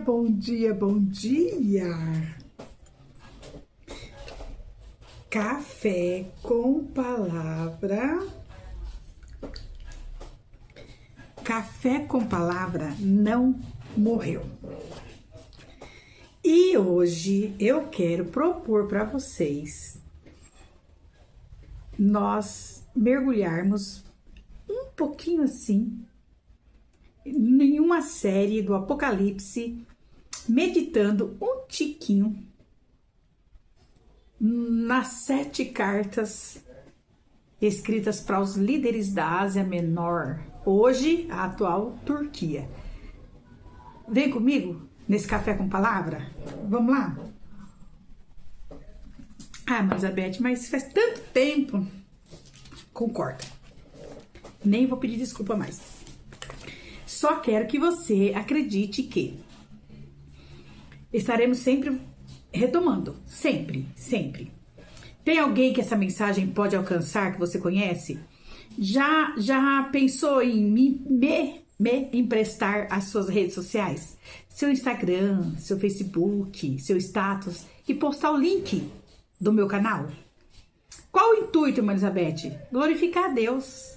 bom dia, bom dia! Café com palavra. Café com palavra não morreu. E hoje eu quero propor para vocês nós mergulharmos um pouquinho assim em uma série do Apocalipse, meditando um tiquinho nas 7 cartas escritas para os líderes da Ásia Menor, hoje a atual Turquia. Vem comigo nesse café com palavra? Vamos lá? Ah, Elizabeth, mas faz tanto tempo. Concordo. Nem vou pedir desculpa mais. Só quero que você acredite que estaremos sempre retomando. Sempre, sempre. Tem alguém que essa mensagem pode alcançar, que você conhece? Já pensou em me emprestar as suas redes sociais? Seu Instagram, seu Facebook, seu status e postar o link do meu canal? Qual o intuito, Elizabeth? Glorificar a Deus.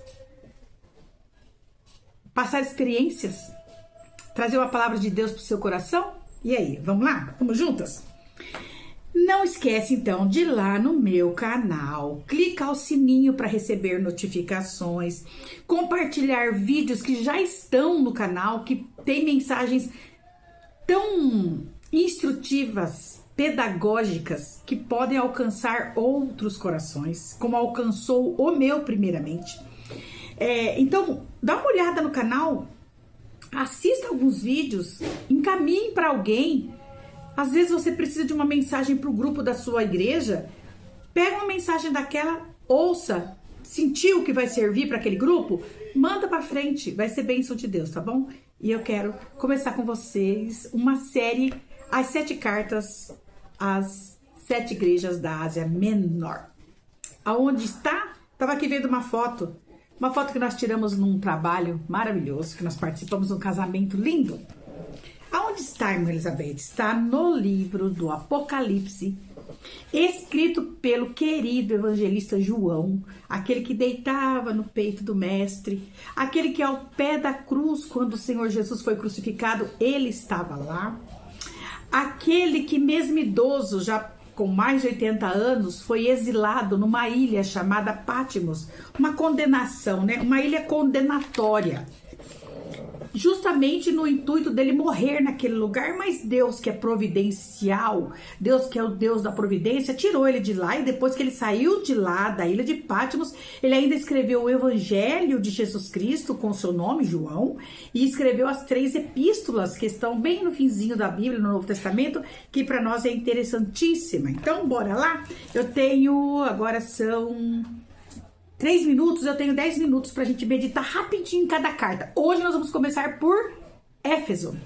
Passar experiências? Trazer uma palavra de Deus para o seu coração? E aí, vamos lá? Vamos juntas? Não esquece, então, de ir lá no meu canal, clicar o sininho para receber notificações, compartilhar vídeos que já estão no canal, que tem mensagens tão instrutivas, pedagógicas, que podem alcançar outros corações, como alcançou o meu primeiramente. Então, dá uma olhada no canal, assista alguns vídeos, encaminhe para alguém. Às vezes você precisa de uma mensagem para o grupo da sua igreja, pega uma mensagem daquela, ouça, sentiu que vai servir para aquele grupo, manda para frente, vai ser bênção de Deus, tá bom? E eu quero começar com vocês uma série, as 7 cartas às 7 igrejas da Ásia Menor. Aonde está? Estava aqui vendo uma foto que nós tiramos num trabalho maravilhoso, que nós participamos de um casamento lindo. Aonde está, irmã Elizabeth? Está no livro do Apocalipse, escrito pelo querido evangelista João, aquele que deitava no peito do mestre, aquele que ao pé da cruz, quando o Senhor Jesus foi crucificado, ele estava lá, aquele que mesmo idoso, já com mais de 80 anos, foi exilado numa ilha chamada Patmos, uma condenação, né? Uma ilha condenatória, justamente no intuito dele morrer naquele lugar, mas Deus, que é providencial, Deus que é o Deus da providência, tirou ele de lá, e depois que ele saiu de lá, da ilha de Patmos, ele ainda escreveu o Evangelho de Jesus Cristo, com seu nome, João, e escreveu as 3 epístolas, que estão bem no finzinho da Bíblia, no Novo Testamento, que para nós é interessantíssima. Então, bora lá? Eu tenho, agora são 3 minutos, eu tenho 10 minutos pra gente meditar rapidinho em cada carta. Hoje nós vamos começar por Éfeso.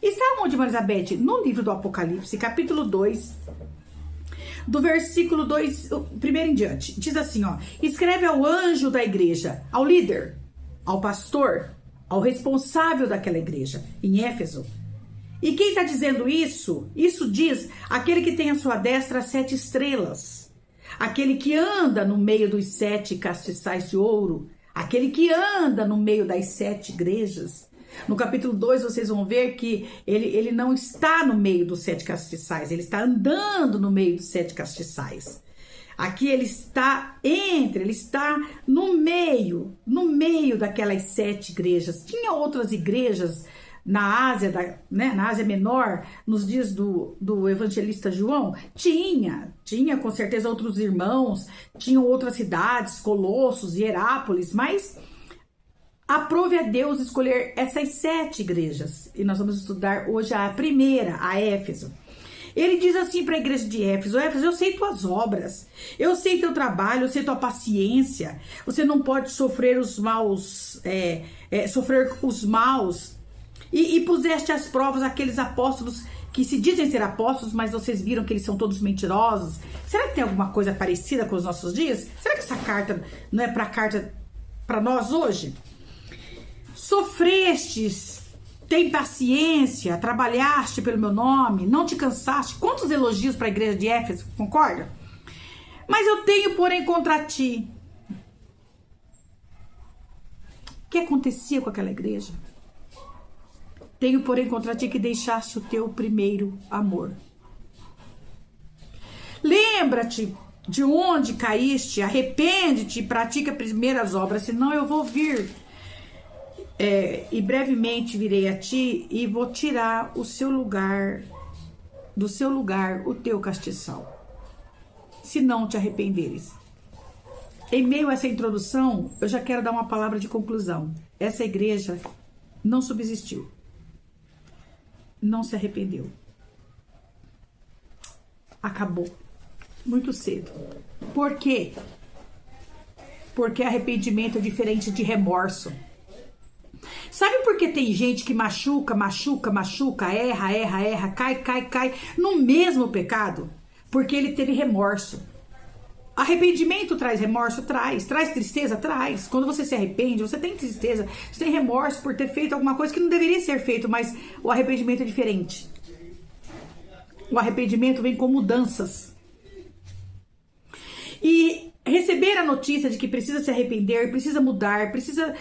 Está onde, Elizabeth? No livro do Apocalipse, capítulo 2, do versículo 2, primeiro em diante. Diz assim, ó: escreve ao anjo da igreja, ao líder, ao pastor, ao responsável daquela igreja, em Éfeso. E quem está dizendo isso? Isso diz aquele que tem à sua destra 7 estrelas. Aquele que anda no meio dos 7 castiçais de ouro, aquele que anda no meio das 7 igrejas. No capítulo 2 vocês vão ver que ele não está no meio dos 7 castiçais, ele está andando no meio dos 7 castiçais. Aqui ele está no meio daquelas 7 igrejas. Tinha outras igrejas na Ásia, na Ásia Menor, nos dias do evangelista João? Tinha com certeza outros irmãos, tinham outras cidades, Colossos, Hierápolis, mas aprove a Deus escolher essas 7 igrejas. E nós vamos estudar hoje a primeira, a Éfeso. Ele diz assim para a igreja de Éfeso: Éfeso, eu sei tuas obras, eu sei teu trabalho, eu sei tua paciência, você não pode sofrer os maus, e puseste às provas aqueles apóstolos que se dizem ser apóstolos, mas vocês viram que eles são todos mentirosos. Será que tem alguma coisa parecida com os nossos dias? Será que essa carta não é para nós hoje? Sofrestes tem paciência, trabalhaste pelo meu nome, não te cansaste. Quantos elogios para a igreja de Éfeso, concorda? Mas eu tenho, porém, contra ti. O que acontecia com aquela igreja? Tenho, porém, contra ti que deixaste o teu primeiro amor. Lembra-te de onde caíste, arrepende-te e pratica as primeiras obras, senão eu vou vir e brevemente virei a ti e vou tirar do seu lugar o teu castiçal, se não te arrependeres. Em meio a essa introdução, eu já quero dar uma palavra de conclusão. Essa igreja não subsistiu, não se arrependeu, acabou muito cedo. Por quê? Porque arrependimento é diferente de remorso. Sabe por que tem gente que machuca, erra, cai no mesmo pecado? Porque ele teve remorso. Arrependimento traz remorso? Traz tristeza? Traz. Quando você se arrepende, você tem tristeza, você tem remorso por ter feito alguma coisa que não deveria ser feito, mas o arrependimento é diferente. O arrependimento vem com mudanças. E receber a notícia de que precisa se arrepender, precisa mudar, precisa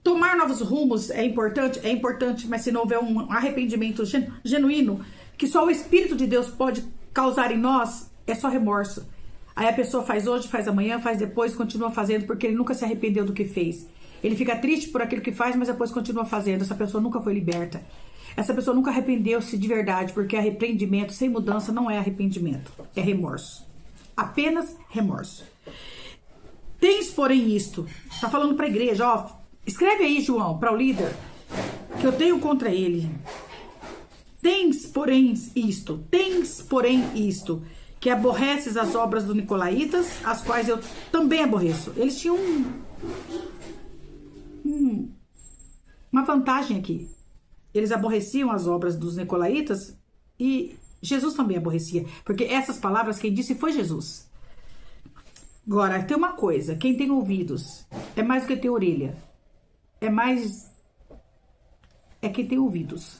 tomar novos rumos é importante, mas se não houver um arrependimento genuíno, que só o Espírito de Deus pode causar em nós, é só remorso. Aí a pessoa faz hoje, faz amanhã, faz depois, continua fazendo, porque ele nunca se arrependeu do que fez. Ele fica triste por aquilo que faz, mas depois continua fazendo. Essa pessoa nunca foi liberta. Essa pessoa nunca arrependeu-se de verdade, porque arrependimento sem mudança não é arrependimento, é remorso. Apenas remorso. Tens, porém, isto. Tá falando pra igreja, ó. Escreve aí, João, para o líder, que eu tenho contra ele. Tens, porém, isto, que aborreces as obras dos nicolaítas, as quais eu também aborreço. Eles tinham uma vantagem aqui. Eles aborreciam as obras dos nicolaítas e Jesus também aborrecia, porque essas palavras quem disse foi Jesus. Agora, tem uma coisa, quem tem ouvidos é mais do que ter orelha. É quem tem ouvidos.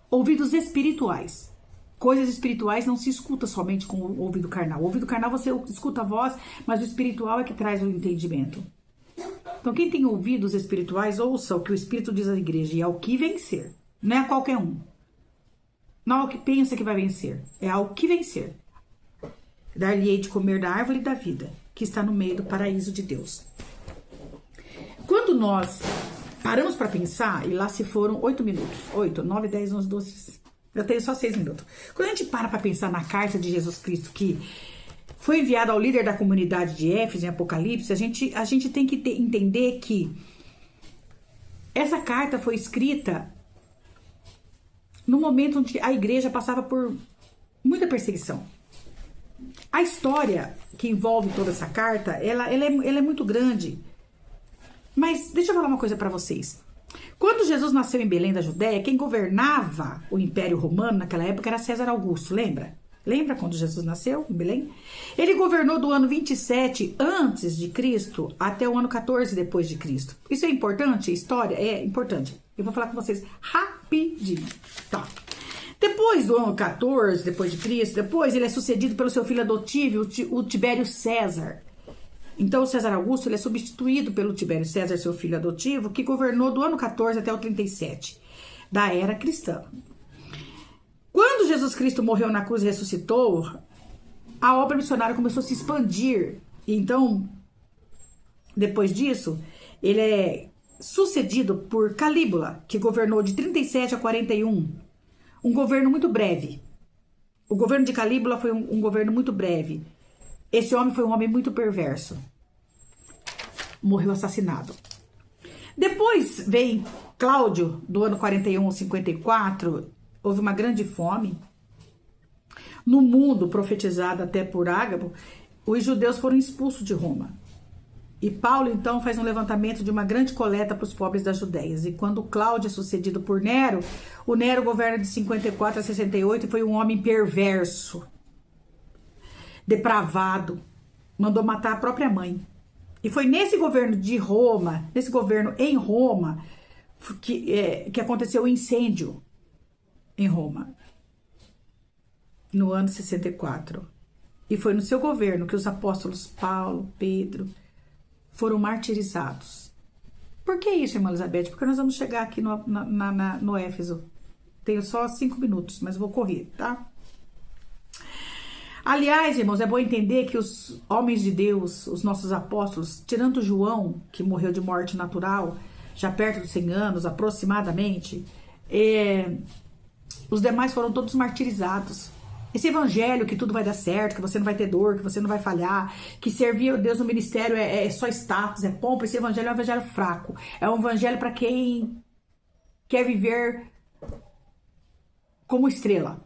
Ouvidos espirituais. Coisas espirituais não se escuta somente com o ouvido carnal. O ouvido carnal você escuta a voz, mas o espiritual é que traz o entendimento. Então quem tem ouvidos espirituais, ouça o que o Espírito diz à igreja. E é ao que vencer. Não é a qualquer um. Não é ao que pensa que vai vencer. É ao que vencer. Dar-lhe-ei de comer da árvore da vida, que está no meio do paraíso de Deus. Quando nós paramos para pensar, e lá se foram 8 minutos, 8, 9, 10, 11, 12, eu tenho só 6 minutos. Quando a gente para pensar na carta de Jesus Cristo, que foi enviada ao líder da comunidade de Éfeso, em Apocalipse, a gente tem que entender que essa carta foi escrita no momento onde a igreja passava por muita perseguição. A história que envolve toda essa carta, ela é muito grande. Mas deixa eu falar uma coisa para vocês. Quando Jesus nasceu em Belém da Judéia, quem governava o Império Romano naquela época era César Augusto, lembra? Lembra quando Jesus nasceu em Belém? Ele governou do ano 27 antes de Cristo até o ano 14 depois de Cristo. Isso é importante? História? É importante. Eu vou falar com vocês rapidinho. Tá. Depois do ano 14 depois de Cristo, depois ele é sucedido pelo seu filho adotivo, o Tibério César. Então, o César Augusto ele é substituído pelo Tibério César, seu filho adotivo, que governou do ano 14 até o 37, da era cristã. Quando Jesus Cristo morreu na cruz e ressuscitou, a obra missionária começou a se expandir. Então, depois disso, ele é sucedido por Calígula, que governou de 37 a 41. Um governo muito breve. O governo de Calígula foi um governo muito breve. Esse homem foi um homem muito perverso. Morreu assassinado. Depois vem Cláudio, do ano 41 ao 54. Houve uma grande fome. No mundo, profetizado até por Ágabo, os judeus foram expulsos de Roma. E Paulo, então, faz um levantamento de uma grande coleta para os pobres das Judeias. E quando Cláudio é sucedido por Nero, o Nero governa de 54 a 68 e foi um homem perverso, depravado, mandou matar a própria mãe. E foi nesse governo de Roma, nesse governo em Roma, que aconteceu o incêndio em Roma, no ano 64. E foi no seu governo que os apóstolos Paulo, Pedro, foram martirizados. Por que isso, irmã Elizabeth? Porque nós vamos chegar aqui no Éfeso. Tenho só 5 minutos, mas vou correr, tá? Aliás, irmãos, é bom entender que os homens de Deus, os nossos apóstolos, tirando João, que morreu de morte natural, já perto dos 100 anos, aproximadamente, os demais foram todos martirizados. Esse evangelho que tudo vai dar certo, que você não vai ter dor, que você não vai falhar, que servir a Deus no ministério é só status, é pompa, esse evangelho é um evangelho fraco. É um evangelho para quem quer viver como estrela.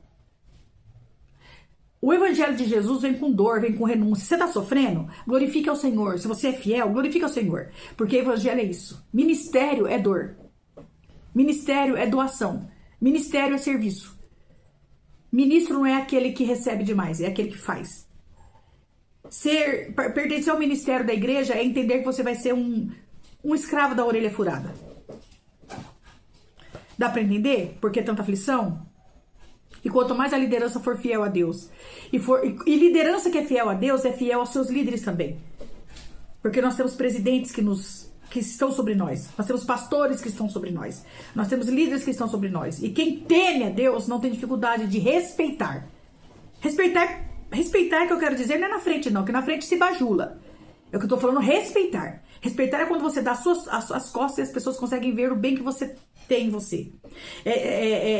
O evangelho de Jesus vem com dor, vem com renúncia. Se você está sofrendo, glorifique ao Senhor. Se você é fiel, glorifique ao Senhor. Porque evangelho é isso. Ministério é dor. Ministério é doação. Ministério é serviço. Ministro não é aquele que recebe demais, é aquele que faz. Pertencer ao ministério da igreja é entender que você vai ser um escravo da orelha furada. Dá para entender por que tanta aflição? E quanto mais a liderança for fiel a Deus, e liderança que é fiel a Deus é fiel aos seus líderes também. Porque nós temos presidentes que estão sobre nós. Nós temos pastores que estão sobre nós. Nós temos líderes que estão sobre nós. E quem teme a Deus não tem dificuldade de respeitar. Respeitar que eu quero dizer não é na frente não, que na frente se bajula. É o que eu tô falando, respeitar. Respeitar é quando você dá as costas e as pessoas conseguem ver o bem que você tem em você.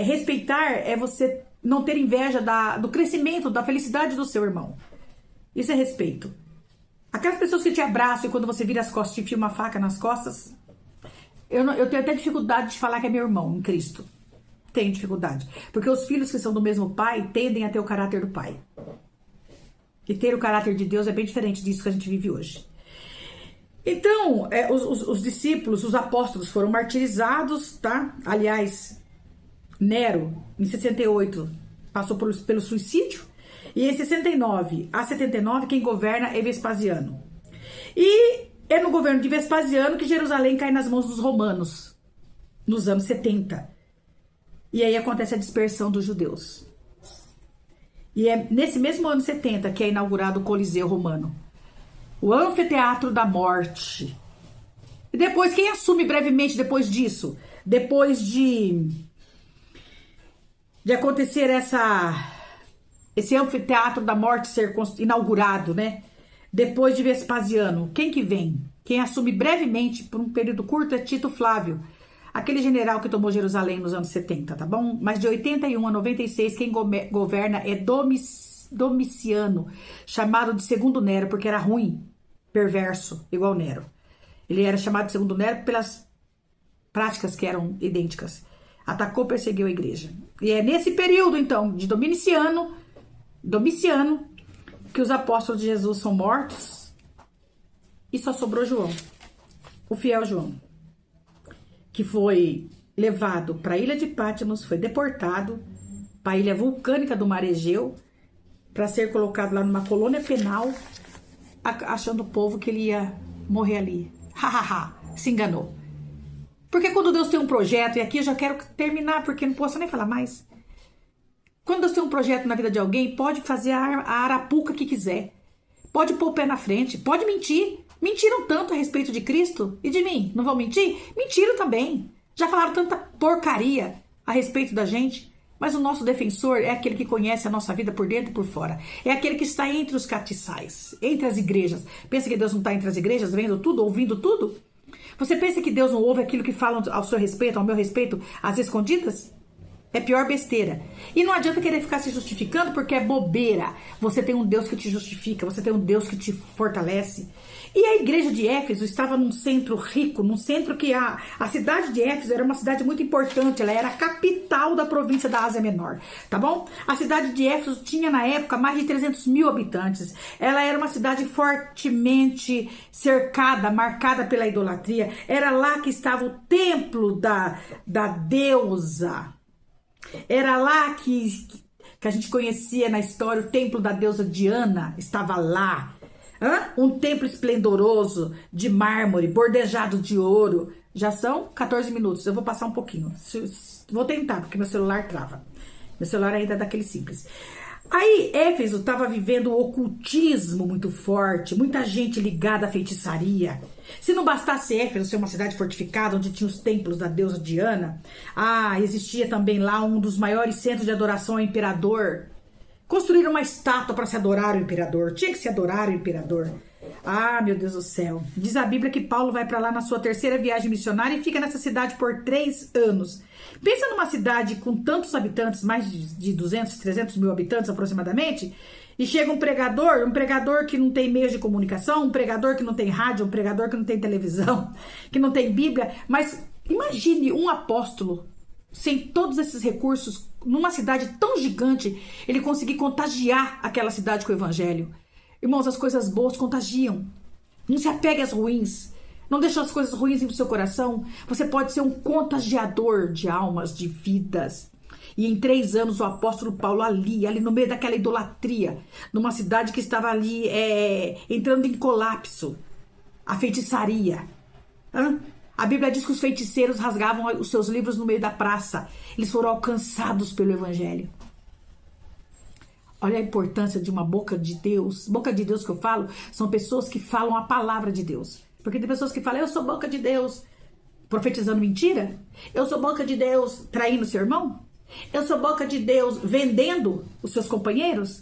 Respeitar é você não ter inveja do crescimento, da felicidade do seu irmão. Isso é respeito. Aquelas pessoas que te abraçam e quando você vira as costas te enfia uma faca nas costas, eu tenho até dificuldade de falar que é meu irmão em Cristo. Tenho dificuldade. Porque os filhos que são do mesmo pai tendem a ter o caráter do pai. E ter o caráter de Deus é bem diferente disso que a gente vive hoje. Então, os discípulos, os apóstolos foram martirizados, tá? Aliás, Nero, em 68, passou pelo suicídio. E em 69 a 79, quem governa é Vespasiano. E é no governo de Vespasiano que Jerusalém cai nas mãos dos romanos, nos anos 70. E aí acontece a dispersão dos judeus. E é nesse mesmo ano 70 que é inaugurado o Coliseu Romano. O anfiteatro da morte. E depois, quem assume brevemente depois disso? Depois de acontecer esse anfiteatro da morte ser inaugurado, né? Depois de Vespasiano, quem que vem? Quem assume brevemente, por um período curto, é Tito Flávio. Aquele general que tomou Jerusalém nos anos 70, tá bom? Mas de 81 a 96, quem governa é Domiciano, chamado de Segundo Nero, porque era ruim, perverso, igual Nero. Ele era chamado de Segundo Nero pelas práticas que eram idênticas. Atacou, perseguiu a igreja. E é nesse período, então, de Domiciano, que os apóstolos de Jesus são mortos e só sobrou João, o fiel João, que foi levado para a ilha de Patmos, foi deportado para a ilha vulcânica do Mar Egeu para ser colocado lá numa colônia penal, achando o povo que ele ia morrer ali. Se enganou. Porque quando Deus tem um projeto, e aqui eu já quero terminar, porque não posso nem falar mais. Quando Deus tem um projeto na vida de alguém, pode fazer a arapuca que quiser. Pode pôr o pé na frente, pode mentir. Mentiram tanto a respeito de Cristo e de mim. Não vão mentir? Mentiram também. Já falaram tanta porcaria a respeito da gente. Mas o nosso defensor é aquele que conhece a nossa vida por dentro e por fora. É aquele que está entre os catiçais, entre as igrejas. Pensa que Deus não está entre as igrejas, vendo tudo, ouvindo tudo? Você pensa que Deus não ouve aquilo que falam ao seu respeito, ao meu respeito, às escondidas? É pior besteira. E não adianta querer ficar se justificando porque é bobeira. Você tem um Deus que te justifica, você tem um Deus que te fortalece. E a igreja de Éfeso estava num centro rico, num centro que a cidade de Éfeso era uma cidade muito importante, ela era a capital da província da Ásia Menor, tá bom? A cidade de Éfeso tinha na época mais de 300 mil habitantes, ela era uma cidade fortemente cercada, marcada pela idolatria, era lá que estava o templo da deusa, era lá que a gente conhecia na história o templo da deusa Diana, estava lá. Um templo esplendoroso de mármore, bordejado de ouro, Já são 14 minutos. Eu vou passar um pouquinho. Vou tentar, porque meu celular trava. Meu celular ainda é daquele simples. Aí, Éfeso estava vivendo um ocultismo muito forte, muita gente ligada à feitiçaria. Se não bastasse Éfeso ser uma cidade fortificada, onde tinha os templos da deusa Diana, existia também lá um dos maiores centros de adoração ao imperador. Construíram uma estátua para se adorar o imperador. Tinha que se adorar o imperador. Meu Deus do céu. Diz a Bíblia que Paulo vai para lá na sua terceira viagem missionária e fica nessa cidade por 3 anos. Pensa numa cidade com tantos habitantes, mais de 200, 300 mil habitantes aproximadamente, e chega um pregador que não tem meios de comunicação, um pregador que não tem rádio, um pregador que não tem televisão, que não tem Bíblia. Mas imagine um apóstolo sem todos esses recursos, numa cidade tão gigante, ele conseguir contagiar aquela cidade com o evangelho. Irmãos, as coisas boas contagiam. Não se apegue às ruins. Não deixe as coisas ruins no seu coração. Você pode ser um contagiador de almas, de vidas. E em 3 anos o apóstolo Paulo ali no meio daquela idolatria, numa cidade que estava ali entrando em colapso, a feitiçaria. A Bíblia diz que os feiticeiros rasgavam os seus livros no meio da praça. Eles foram alcançados pelo evangelho. Olha a importância de uma boca de Deus. Boca de Deus que eu falo, são pessoas que falam a palavra de Deus. Porque tem pessoas que falam, eu sou boca de Deus, profetizando mentira. Eu sou boca de Deus, traindo seu irmão. Eu sou boca de Deus, vendendo os seus companheiros.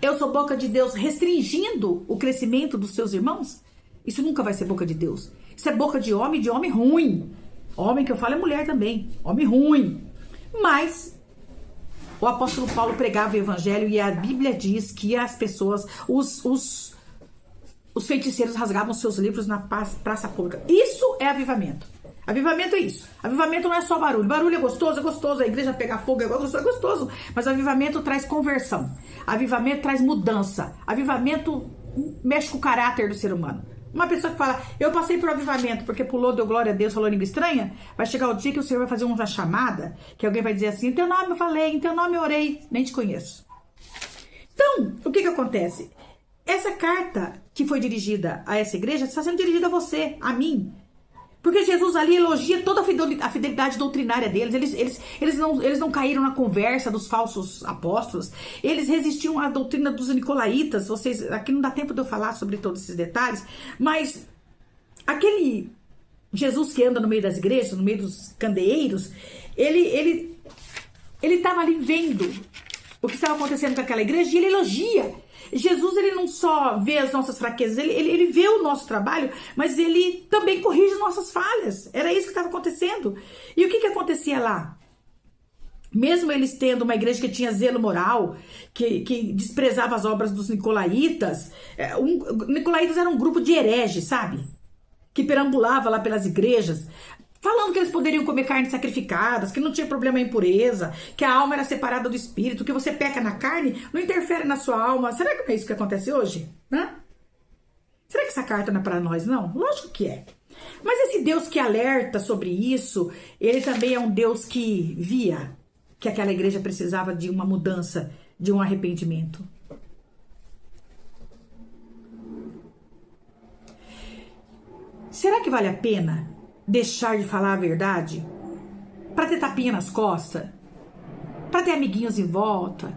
Eu sou boca de Deus, restringindo o crescimento dos seus irmãos. Isso nunca vai ser boca de Deus. Isso é boca de homem ruim. Homem que eu falo é mulher também. Homem ruim. Mas o apóstolo Paulo pregava o evangelho e a Bíblia diz que as pessoas, os feiticeiros rasgavam seus livros na praça pública. Isso é avivamento. Avivamento é isso. Avivamento não é só barulho. Barulho é gostoso. A igreja pegar fogo é gostoso. Mas avivamento traz conversão. Avivamento traz mudança. Avivamento mexe com o caráter do ser humano. Uma pessoa que fala, eu passei por avivamento porque pulou, deu glória a Deus, falou língua estranha, vai chegar o dia que o Senhor vai fazer uma chamada, que alguém vai dizer assim, em teu nome eu falei, em teu nome eu orei, nem te conheço. Então, o que acontece? Essa carta que foi dirigida a essa igreja está sendo dirigida a você, a mim. Porque Jesus ali elogia toda a fidelidade doutrinária deles. Eles não caíram na conversa dos falsos apóstolos. Eles resistiam à doutrina dos nicolaítas. Aqui não dá tempo de eu falar sobre todos esses detalhes. Mas aquele Jesus que anda no meio das igrejas, no meio dos candeeiros, ele estava ali vendo o que estava acontecendo com aquela igreja e ele elogia. Jesus, ele não só vê as nossas fraquezas, ele vê o nosso trabalho, mas ele também corrige as nossas falhas. Era isso que estava acontecendo. E o que acontecia lá? Mesmo eles tendo uma igreja que tinha zelo moral, que desprezava as obras dos nicolaítas, nicolaítas era um grupo de hereges, sabe? Que perambulava lá pelas igrejas, falando que eles poderiam comer carnes sacrificadas, que não tinha problema a impureza, que a alma era separada do espírito, que você peca na carne, não interfere na sua alma. Será que não é isso que acontece hoje? Será que essa carta não é para nós, não? Lógico que é. Mas esse Deus que alerta sobre isso, ele também é um Deus que via que aquela igreja precisava de uma mudança, de um arrependimento. Será que vale a pena deixar de falar a verdade para ter tapinha nas costas, para ter amiguinhos em volta,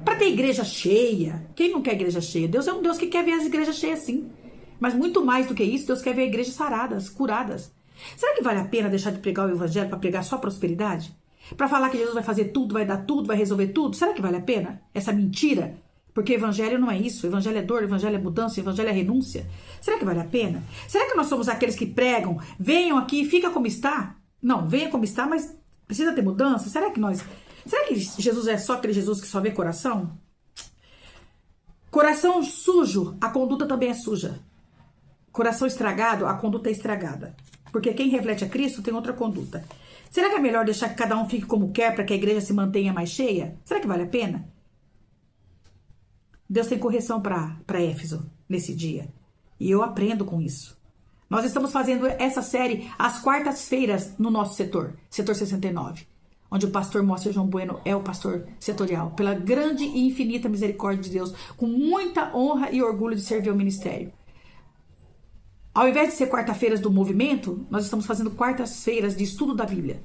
para ter igreja cheia? Quem não quer igreja cheia? Deus é um Deus que quer ver as igrejas cheias, sim. Mas muito mais do que isso, Deus quer ver igrejas saradas, curadas. Será que vale a pena deixar de pregar o evangelho para pregar só prosperidade? Para falar que Jesus vai fazer tudo, vai dar tudo, vai resolver tudo? Será que vale a pena essa mentira? Porque evangelho não é isso. Evangelho é dor, evangelho é mudança, evangelho é renúncia. Será que vale a pena? Será que nós somos aqueles que pregam, venham aqui e fica como está? Não, venha como está, mas precisa ter mudança? Será que Jesus é só aquele Jesus que só vê coração? Coração sujo, a conduta também é suja. Coração estragado, a conduta é estragada. Porque quem reflete a Cristo tem outra conduta. Será que é melhor deixar que cada um fique como quer para que a igreja se mantenha mais cheia? Será que vale a pena? Deus tem correção para Éfeso nesse dia. E eu aprendo com isso. Nós estamos fazendo essa série às quartas-feiras no nosso setor 69. Onde o pastor Moacir João Bueno é o pastor setorial. Pela grande e infinita misericórdia de Deus. Com muita honra e orgulho de servir ao ministério. Ao invés de ser quarta-feiras do movimento, nós estamos fazendo quartas-feiras de estudo da Bíblia.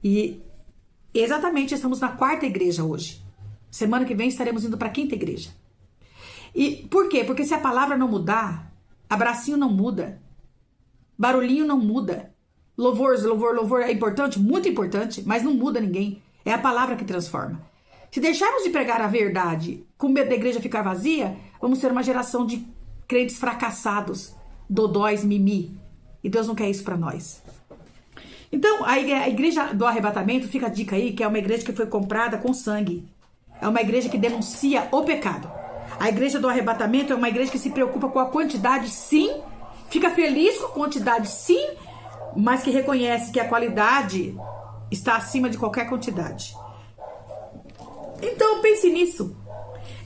E exatamente estamos na quarta igreja hoje. Semana que vem estaremos indo para a quinta igreja. E por quê? Porque se a palavra não mudar, abracinho não muda, barulhinho não muda, louvor é importante, muito importante, mas não muda ninguém. É a palavra que transforma. Se deixarmos de pregar a verdade com medo da igreja ficar vazia, vamos ser uma geração de crentes fracassados, dodóis, mimi. E Deus não quer isso para nós. Então, a igreja do arrebatamento, fica a dica aí, que é uma igreja que foi comprada com sangue. É uma igreja que denuncia o pecado. A igreja do arrebatamento é uma igreja que se preocupa com a quantidade, sim. Fica feliz com a quantidade, sim. Mas que reconhece que a qualidade está acima de qualquer quantidade. Então, pense nisso.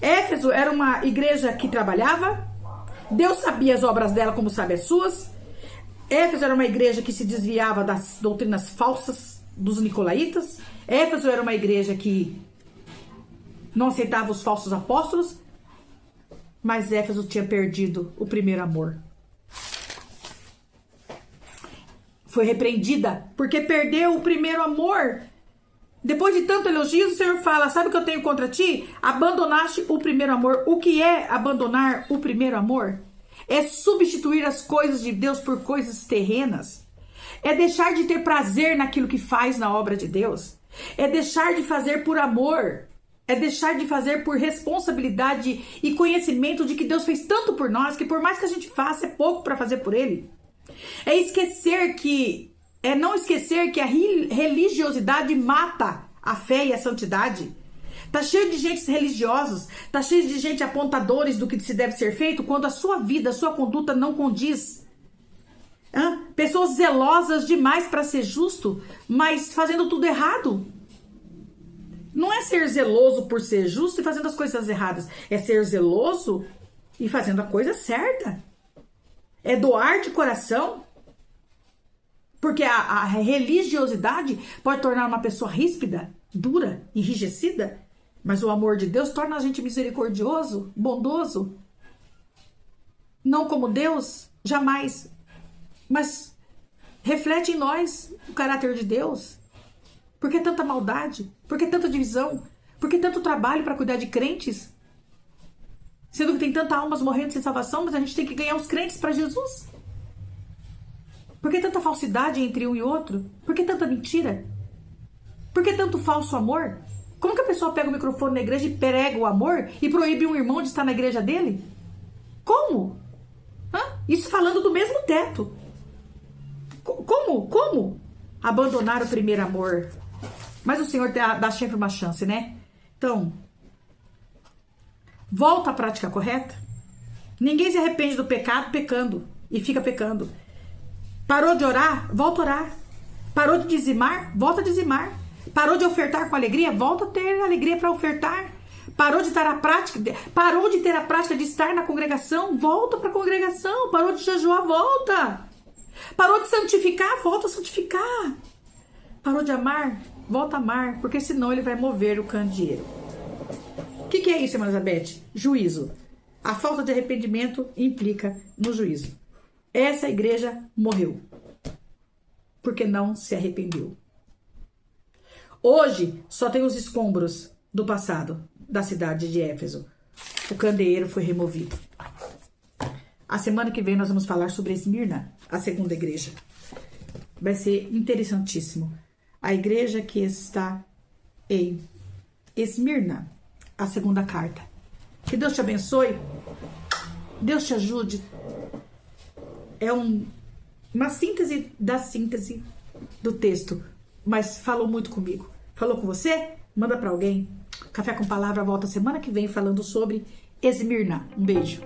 Éfeso era uma igreja que trabalhava. Deus sabia as obras dela como sabe as suas. Éfeso era uma igreja que se desviava das doutrinas falsas dos nicolaítas. Éfeso era uma igreja que não aceitava os falsos apóstolos. Mas Éfeso tinha perdido o primeiro amor. Foi repreendida porque perdeu o primeiro amor. Depois de tanto elogios, o Senhor fala, sabe o que eu tenho contra ti? Abandonaste o primeiro amor. O que é abandonar o primeiro amor? É substituir as coisas de Deus por coisas terrenas. É deixar de ter prazer naquilo que faz na obra de Deus. É deixar de fazer por amor. É deixar de fazer por responsabilidade e conhecimento de que Deus fez tanto por nós, que por mais que a gente faça, é pouco para fazer por Ele. É não esquecer que a religiosidade mata a fé e a santidade. Tá cheio de gente religiosos, tá cheio de gente apontadores do que se deve ser feito, quando a sua vida, a sua conduta não condiz. Pessoas zelosas demais para ser justo, mas fazendo tudo errado. Não é ser zeloso por ser justo e fazendo as coisas erradas. É ser zeloso e fazendo a coisa certa. É doar de coração. Porque a religiosidade pode tornar uma pessoa ríspida, dura, enrijecida. Mas o amor de Deus torna a gente misericordioso, bondoso. Não como Deus, jamais. Mas reflete em nós o caráter de Deus. Por que tanta maldade? Por que tanta divisão? Por que tanto trabalho para cuidar de crentes? Sendo que tem tantas almas morrendo sem salvação, mas a gente tem que ganhar os crentes para Jesus. Por que tanta falsidade entre um e outro? Por que tanta mentira? Por que tanto falso amor? Como que a pessoa pega o microfone na igreja e prega o amor e proíbe um irmão de estar na igreja dele? Como? Isso falando do mesmo teto. Como? Abandonar o primeiro amor. Mas o Senhor dá sempre uma chance, né? Então, volta à prática correta. Ninguém se arrepende do pecado pecando e fica pecando. Parou de orar? Volta a orar. Parou de dizimar? Volta a dizimar. Parou de ofertar com alegria? Volta a ter alegria para ofertar. Parou de ter a prática de estar na congregação? Volta para a congregação. Parou de jejuar? Volta. Parou de santificar? Volta a santificar. Parou de amar? Volta a amar, porque senão ele vai mover o candeeiro. O que é isso, irmã Elizabeth? Juízo. A falta de arrependimento implica no juízo. Essa igreja morreu porque não se arrependeu. Hoje só tem os escombros do passado da cidade de Éfeso. O candeeiro foi removido. A semana que vem nós vamos falar sobre Esmirna, a segunda igreja. Vai ser interessantíssimo. A igreja que está em Esmirna, a segunda carta. Que Deus te abençoe. Deus te ajude. É uma síntese da síntese do texto, mas falou muito comigo. Falou com você? Manda para alguém. Café com Palavra volta semana que vem falando sobre Esmirna. Um beijo.